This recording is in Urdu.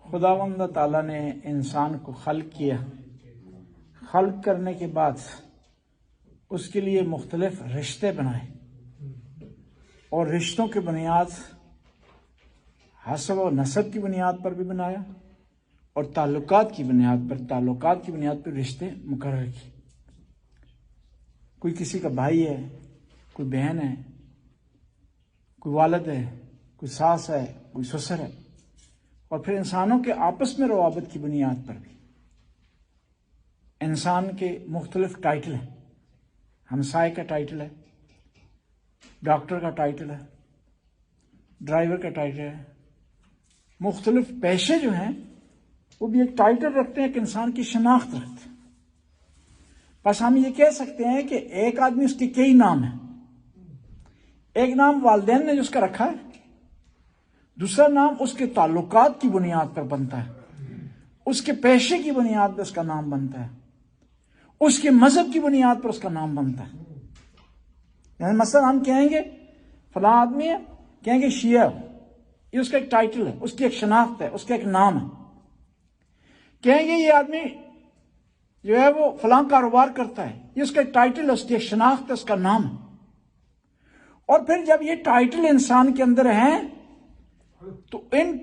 خداوند تعالیٰ نے انسان کو خلق کیا، خلق کرنے کے بعد اس کے لیے مختلف رشتے بنائے، اور رشتوں کی بنیاد حسب و نسب کی بنیاد پر بھی بنایا، اور تعلقات کی بنیاد پر رشتے مقرر کیے۔ کوئی کسی کا بھائی ہے، کوئی بہن ہے، کوئی والد ہے، کوئی ساس ہے، کوئی سسر ہے، اور پھر انسانوں کے آپس میں روابط کی بنیاد پر بھی انسان کے مختلف ٹائٹل ہیں۔ ہمسائے کا ٹائٹل ہے، ڈاکٹر کا ٹائٹل ہے، ڈرائیور کا ٹائٹل ہے۔ مختلف پیشے جو ہیں وہ بھی ایک ٹائٹل رکھتے ہیں، ایک انسان کی شناخت رکھتے ہیں۔ بس ہم یہ کہہ سکتے ہیں کہ ایک آدمی، اس کے کئی نام ہیں۔ ایک نام والدین نے جس کا رکھا ہے، دوسرا نام اس کے تعلقات کی بنیاد پر بنتا ہے، اس کے پیشے کی بنیاد پر اس کا نام بنتا ہے، اس کے مذہب کی بنیاد پر اس کا نام بنتا ہے۔ یعنی مثلا ہم کہیں گے فلاں آدمی ہے، کہیں گے شیعہ، یہ اس کا ایک ٹائٹل ہے، اس کی ایک شناخت ہے، اس کا ایک نام ہے۔ کہیں گے یہ آدمی جو ہے وہ فلاں کاروبار کرتا ہے، یہ اس کا ایک ٹائٹل ہے، اس کی ایک شناخت ہے، اس کا نام ہے۔ اور پھر جب یہ ٹائٹل انسان کے اندر ہیں تو ان